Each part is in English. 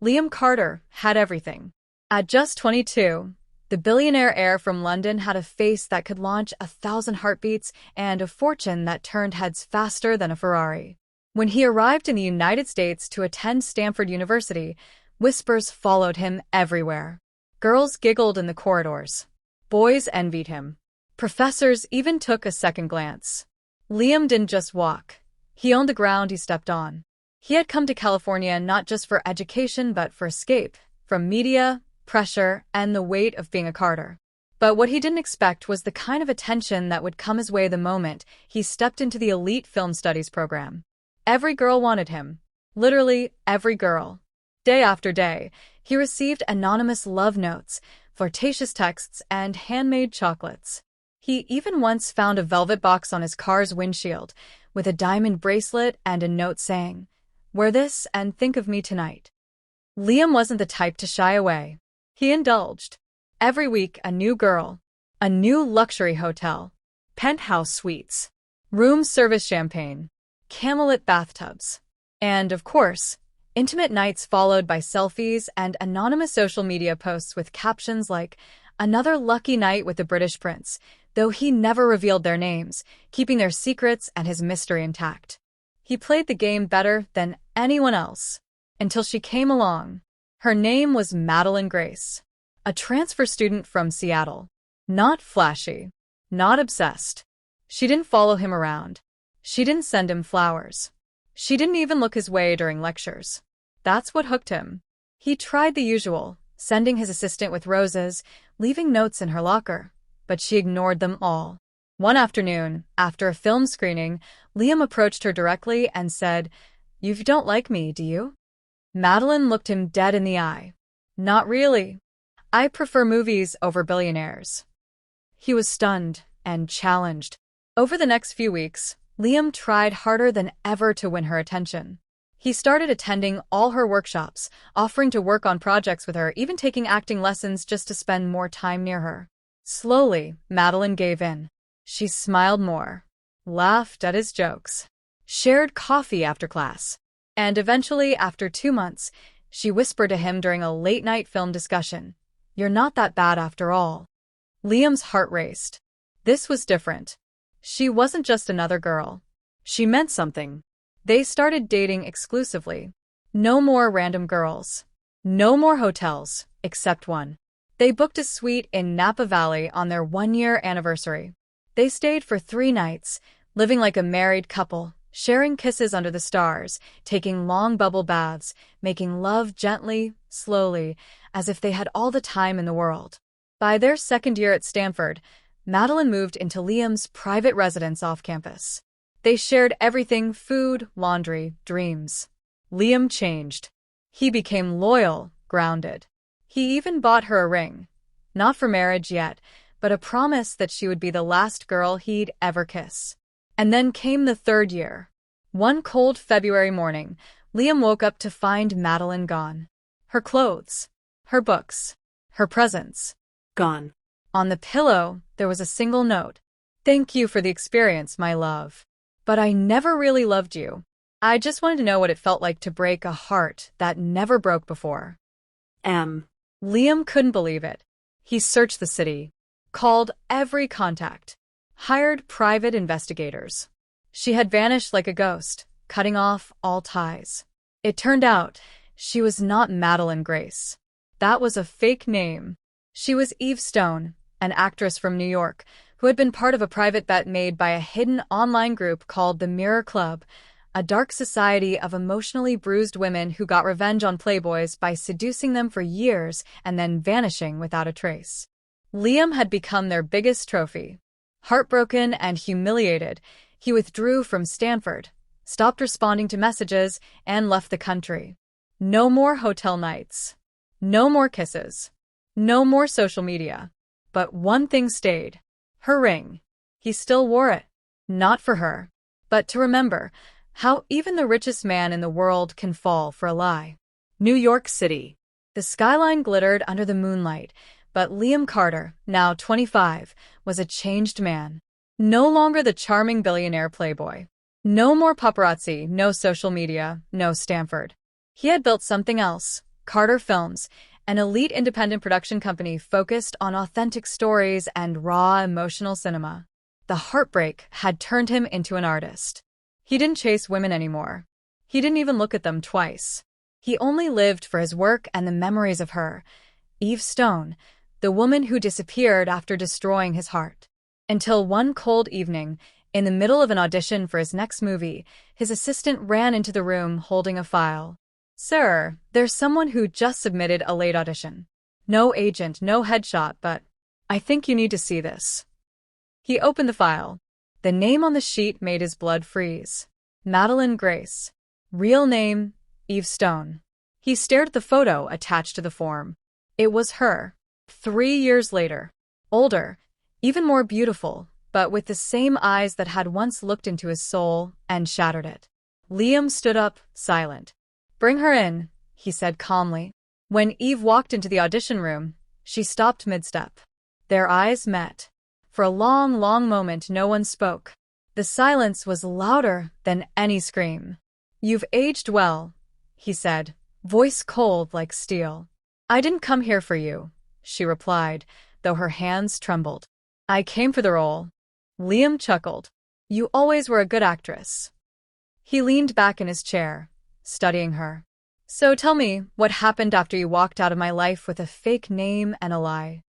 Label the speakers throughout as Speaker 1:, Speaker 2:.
Speaker 1: Liam Carter had everything. At just 22, the billionaire heir from London had a face that could launch 1,000 heartbeats and a fortune that turned heads faster than a Ferrari. When he arrived in the United States to attend Stanford University, whispers followed him everywhere. Girls giggled in the corridors. Boys envied him. Professors even took a second glance. Liam didn't just walk. He owned the ground he stepped on. He had come to California not just for education but for escape from media, pressure, and the weight of being a Carter. But what he didn't expect was the kind of attention that would come his way the moment he stepped into the elite film studies program. Every girl wanted him. Literally every girl. Day after day, he received anonymous love notes, flirtatious texts, and handmade chocolates. He even once found a velvet box on his car's windshield with a diamond bracelet and a note saying, "Wear this and think of me tonight." Liam wasn't the type to shy away. He indulged. Every week, a new girl, a new luxury hotel, penthouse suites, room service champagne, camelot bathtubs, and, of course, intimate nights followed by selfies and anonymous social media posts with captions like, "Another lucky night with the British prince," though he never revealed their names, keeping their secrets and his mystery intact. He played the game better than anyone else, until she came along. Her name was Madeline Grace, a transfer student from Seattle. Not flashy, not obsessed. She didn't follow him around. She didn't send him flowers. She didn't even look his way during lectures. That's what hooked him. He tried the usual, sending his assistant with roses, leaving notes in her locker, but she ignored them all. One afternoon, after a film screening, Liam approached her directly and said, "You don't like me, do you?" Madeline looked him dead in the eye. "Not really. I prefer movies over billionaires." He was stunned and challenged. Over the next few weeks, Liam tried harder than ever to win her attention. He started attending all her workshops, offering to work on projects with her, even taking acting lessons just to spend more time near her. Slowly, Madeline gave in. She smiled more, laughed at his jokes, shared coffee after class, and eventually, after 2 months, she whispered to him during a late-night film discussion, "You're not that bad after all." Liam's heart raced. This was different. She wasn't just another girl. She meant something. They started dating exclusively. No more random girls. No more hotels, except one. They booked a suite in Napa Valley on their 1-year anniversary. They stayed for 3 nights, living like a married couple, sharing kisses under the stars, taking long bubble baths, making love gently, slowly, as if they had all the time in the world. By their 2nd year at Stanford, Madeline moved into Liam's private residence off campus. They shared everything: food, laundry, dreams. Liam changed. He became loyal, grounded. He even bought her a ring. Not for marriage yet, but a promise that she would be the last girl he'd ever kiss. And then came the 3rd year. One cold February morning, Liam woke up to find Madeline gone. Her clothes, her books, her presents, gone. On the pillow, there was a single note. "Thank you for the experience, my love. But I never really loved you. I just wanted to know what it felt like to break a heart that never broke before." Liam couldn't believe it. He searched the city, called every contact, hired private investigators. She had vanished like a ghost, cutting off all ties. It turned out she was not Madeline Grace. That was a fake name. She was Eve Stone, an actress from New York, who had been part of a private bet made by a hidden online group called the Mirror Club, a dark society of emotionally bruised women who got revenge on playboys by seducing them for years and then vanishing without a trace. Liam had become their biggest trophy. Heartbroken and humiliated, he withdrew from Stanford, stopped responding to messages, and left the country. No more hotel nights. No more kisses. No more social media. But one thing stayed. Her ring. He still wore it. Not for her, but to remember how even the richest man in the world can fall for a lie. New York City. The skyline glittered under the moonlight, but Liam Carter, now 25, was a changed man. No longer the charming billionaire playboy. No more paparazzi, no social media, no Stanford. He had built something else, Carter Films, an elite independent production company focused on authentic stories and raw emotional cinema. The heartbreak had turned him into an artist. He didn't chase women anymore. He didn't even look at them twice. He only lived for his work and the memories of her, Eve Stone, the woman who disappeared after destroying his heart. Until one cold evening, in the middle of an audition for his next movie, his assistant ran into the room holding a file. "Sir, there's someone who just submitted a late audition. No agent, no headshot, but I think you need to see this." He opened the file. The name on the sheet made his blood freeze. Madeline Grace. Real name, Eve Stone. He stared at the photo attached to the form. It was her. 3 years later. Older, even more beautiful, but with the same eyes that had once looked into his soul and shattered it. Liam stood up, silent. "Bring her in," he said calmly. When Eve walked into the audition room, she stopped mid-step. Their eyes met. For a long, long moment, no one spoke. The silence was louder than any scream. "You've aged well," he said, voice cold like steel. "I didn't come here for you," she replied, though her hands trembled. "I came for the role." Liam chuckled. "You always were a good actress." He leaned back in his chair, studying her. "So tell me, what happened after you walked out of my life with a fake name and a lie?"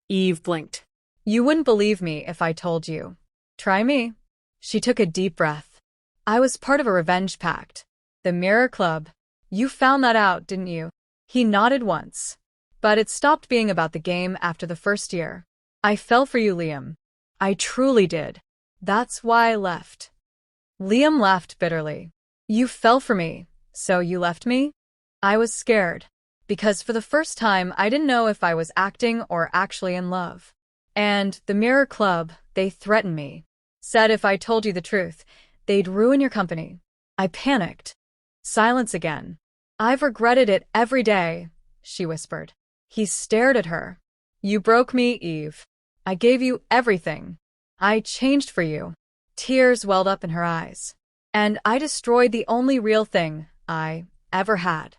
Speaker 2: Eve blinked.
Speaker 1: "You wouldn't believe me if I told you. Try me." She took a deep breath. "I was part of a revenge pact. The Mirror Club. You found that out, didn't you?" He nodded once. "But it stopped being about the game after the first year. I fell for you, Liam. I truly did. That's why I left." Liam laughed bitterly. "You fell for me, so you left me?" "I was scared. Because for the first time I didn't know if I was acting or actually in love. And the Mirror Club, they threatened me. Said if I told you the truth, they'd ruin your company." I panicked. Silence again. "I've regretted it every day," she whispered. He stared at her. "You broke me, Eve. I gave you everything. I changed for you." Tears welled up in her eyes. "And I destroyed the only real thing I ever had."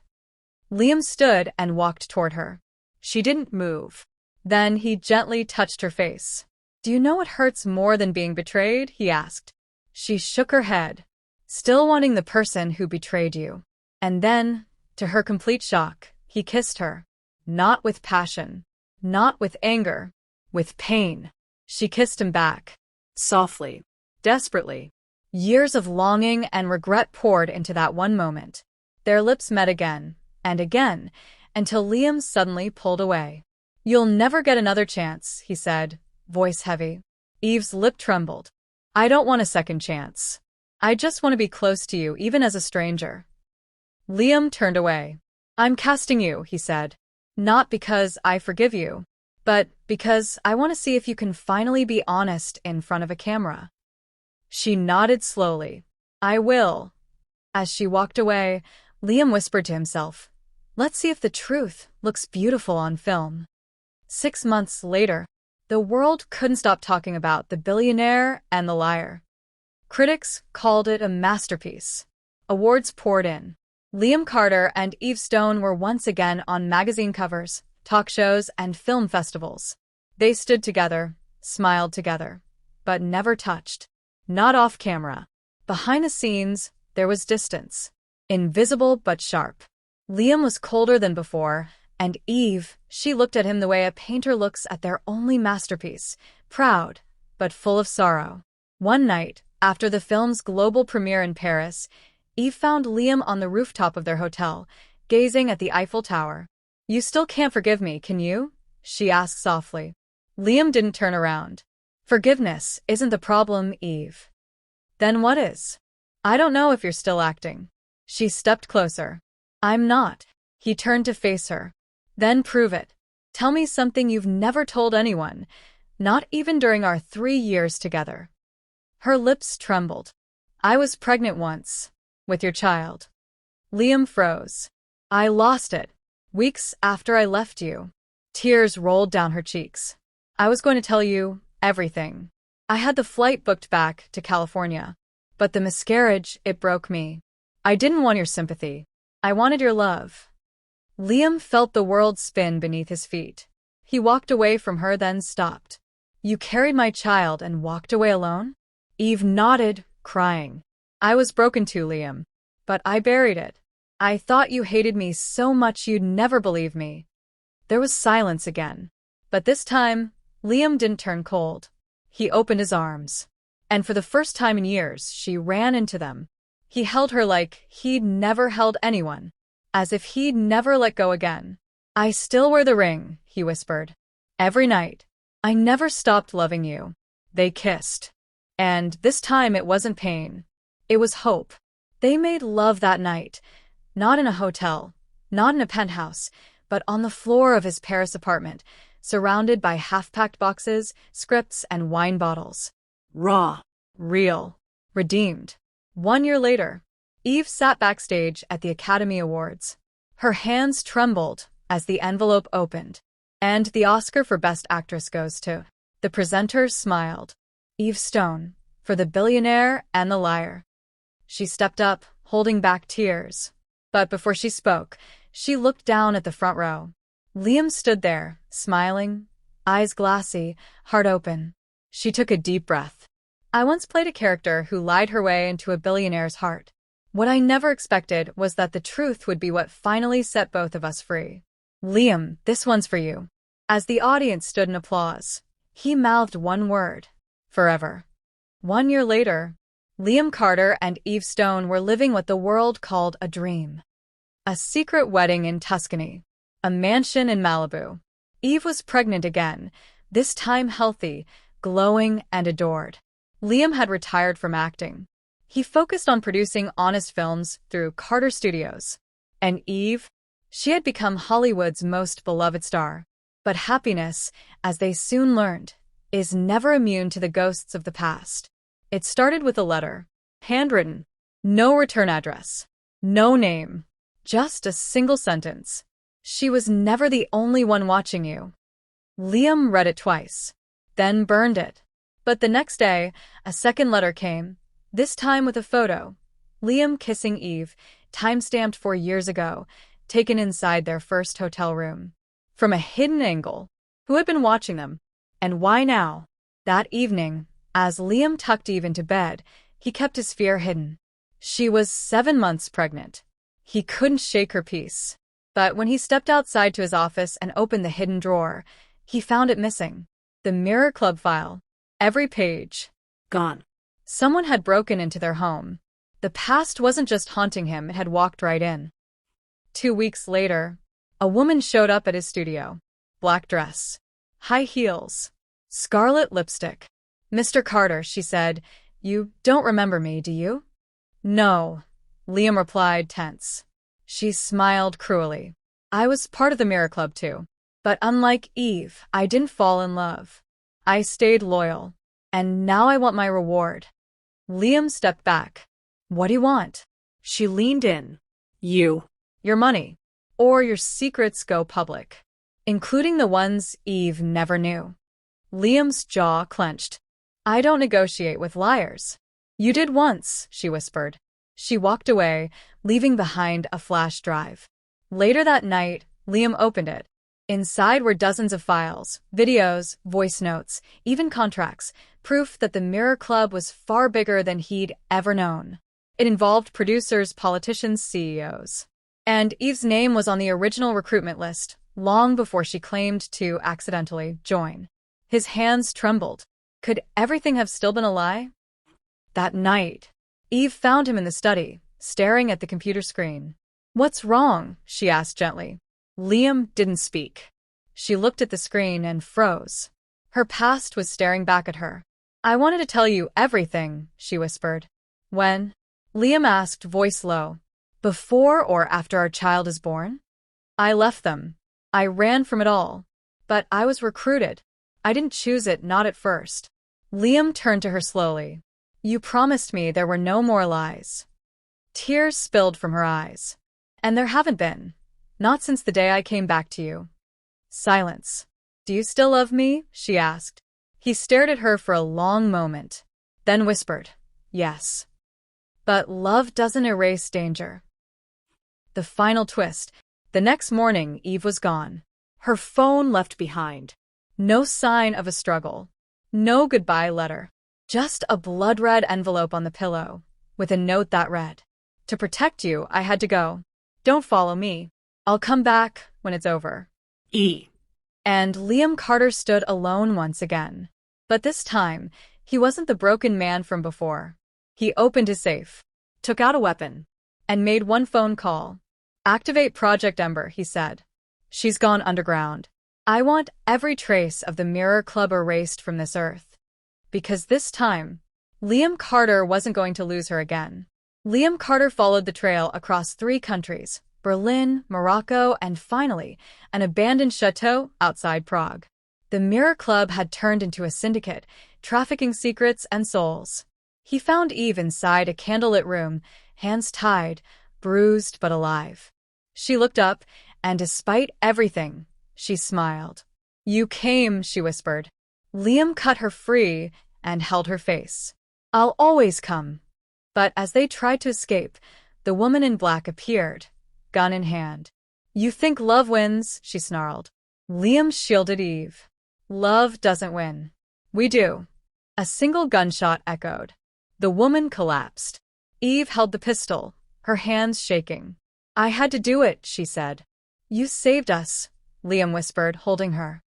Speaker 1: Liam stood and walked toward her. She didn't move. Then he gently touched her face. "Do you know what hurts more than being betrayed?" he asked. She shook her head. "Still wanting the person who betrayed you." And then, to her complete shock, he kissed her. Not with passion. Not with anger. With pain. She kissed him back. Softly. Desperately. Years of longing and regret poured into that one moment. Their lips met again, and again, until Liam suddenly pulled away. "You'll never get another chance," he said, voice heavy. Eve's lip trembled. "I don't want a second chance. I just want to be close to you, even as a stranger." Liam turned away. "I'm casting you," he said. "Not because I forgive you, but because I want to see if you can finally be honest in front of a camera." She nodded slowly. "I will." As she walked away, Liam whispered to himself, "Let's see if the truth looks beautiful on film." 6 months later, the world couldn't stop talking about The Billionaire and the Liar. Critics called it a masterpiece. Awards poured in. Liam Carter and Eve Stone were once again on magazine covers, talk shows, and film festivals. They stood together, smiled together, but never touched. Not off camera. Behind the scenes, there was distance. Invisible but sharp. Liam was colder than before, and Eve, she looked at him the way a painter looks at their only masterpiece, proud, but full of sorrow. One night, after the film's global premiere in Paris, Eve found Liam on the rooftop of their hotel, gazing at the Eiffel Tower. "You still can't forgive me, can you?" she asked softly. Liam didn't turn around. "Forgiveness isn't the problem, Eve." "Then what is?" "I don't know if you're still acting." She stepped closer. "I'm not." He turned to face her. "Then prove it. Tell me something you've never told anyone, not even during our 3 years together." Her lips trembled. "I was pregnant once. With your child." Liam froze. "I lost it. Weeks after I left you." Tears rolled down her cheeks. "I was going to tell you everything. I had the flight booked back to California. But the miscarriage, it broke me. I didn't want your sympathy. I wanted your love." Liam felt the world spin beneath his feet. He walked away from her, then stopped. You carried my child and walked away alone? Eve nodded, crying. I was broken too, Liam. But I buried it. I thought you hated me so much you'd never believe me. There was silence again. But this time, Liam didn't turn cold. He opened his arms. And for the first time in years, she ran into them. He held her like he'd never held anyone, as if he'd never let go again. I still wear the ring, he whispered. Every night. I never stopped loving you. They kissed. And this time it wasn't pain. It was hope. They made love that night. Not in a hotel, not in a penthouse, but on the floor of his Paris apartment, surrounded by half-packed boxes, scripts, and wine bottles. Raw. Real. Redeemed. 1 year later, Eve sat backstage at the Academy Awards. Her hands trembled as the envelope opened. And the Oscar for Best Actress goes to. The presenters smiled. Eve Stone, for The Billionaire and the Liar. She stepped up, holding back tears. But before she spoke, she looked down at the front row. Liam stood there, smiling, eyes glassy, heart open. She took a deep breath. I once played a character who lied her way into a billionaire's heart. What I never expected was that the truth would be what finally set both of us free. Liam, this one's for you. As the audience stood in applause, he mouthed one word. Forever. 1 year later, Liam Carter and Eve Stone were living what the world called a dream. A secret wedding in Tuscany. A mansion in Malibu. Eve was pregnant again, this time healthy, glowing, and adored. Liam had retired from acting. He focused on producing honest films through Carter Studios. And Eve? She had become Hollywood's most beloved star. But happiness, as they soon learned, is never immune to the ghosts of the past. It started with a letter. Handwritten. No return address. No name. Just a single sentence. She was never the only one watching you. Liam read it twice, then burned it. But the next day, a second letter came, this time with a photo. Liam kissing Eve, time-stamped 4 years ago, taken inside their first hotel room. From a hidden angle. Who had been watching them? And why now? That evening, as Liam tucked Eve into bed, he kept his fear hidden. She was 7 months pregnant. He couldn't shake her peace. But when he stepped outside to his office and opened the hidden drawer, he found it missing. The Mirror Club file. Every page. Gone. Someone had broken into their home. The past wasn't just haunting him, it had walked right in. 2 weeks later, a woman showed up at his studio. Black dress. High heels. Scarlet lipstick. Mr. Carter, she said, you don't remember me, do you? No, Liam replied, tense. She smiled cruelly. I was part of the Mirror Club too. But unlike Eve, I didn't fall in love. I stayed loyal. And now I want my reward. Liam stepped back. What do you want? She leaned in. You. Your money. Or your secrets go public. Including the ones Eve never knew. Liam's jaw clenched. I don't negotiate with liars. You did once, she whispered. She walked away, leaving behind a flash drive. Later that night, Liam opened it. Inside were dozens of files, videos, voice notes, even contracts, proof that the Mirror Club was far bigger than he'd ever known. It involved producers, politicians, CEOs. And Eve's name was on the original recruitment list, long before she claimed to accidentally join. His hands trembled. Could everything have still been a lie? That night, Eve found him in the study, staring at the computer screen. What's wrong? She asked gently. Liam didn't speak. She looked at the screen and froze. Her past was staring back at her. I wanted to tell you everything, she whispered. When? Liam asked, voice low. Before or after our child is born? I left them. I ran from it all. But I was recruited. I didn't choose it, not at first. Liam turned to her slowly. You promised me there were no more lies. Tears spilled from her eyes. And there haven't been. Not since the day I came back to you. Silence. Do you still love me? She asked. He stared at her for a long moment, then whispered, yes. But love doesn't erase danger. The final twist. The next morning, Eve was gone. Her phone left behind. No sign of a struggle. No goodbye letter. Just a blood-red envelope on the pillow, with a note that read, "To protect you, I had to go. Don't follow me. I'll come back when it's over."
Speaker 2: E.
Speaker 1: And Liam Carter stood alone once again. But this time, he wasn't the broken man from before. He opened his safe, took out a weapon, and made one phone call. "Activate Project Ember," he said. "She's gone underground. I want every trace of the Mirror Club erased from this earth." Because this time, Liam Carter wasn't going to lose her again. Liam Carter followed the trail across 3 countries, Berlin, Morocco, and finally, an abandoned chateau outside Prague. The Mirror Club had turned into a syndicate, trafficking secrets and souls. He found Eve inside a candlelit room, hands tied, bruised but alive. She looked up, and despite everything, she smiled. "You came," she whispered. Liam cut her free and held her face. "I'll always come." But as they tried to escape, the woman in black appeared, gun in hand. "You think love wins," she snarled. Liam shielded Eve. "Love doesn't win. We do." A single gunshot echoed. The woman collapsed. Eve held the pistol, her hands shaking. "I had to do it," she said. "You saved us," Liam whispered, holding her.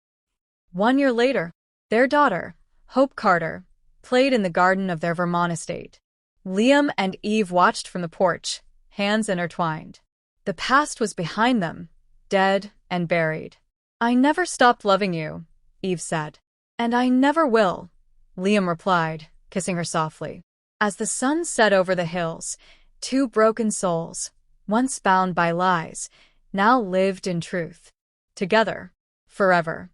Speaker 1: 1 year later, their daughter, Hope Carter, played in the garden of their Vermont estate. Liam and Eve watched from the porch, hands intertwined. The past was behind them, dead and buried. "I never stopped loving you," Eve said. "And I never will," Liam replied, kissing her softly. As the sun set over the hills, 2 broken souls, once bound by lies, now lived in truth. Together, forever.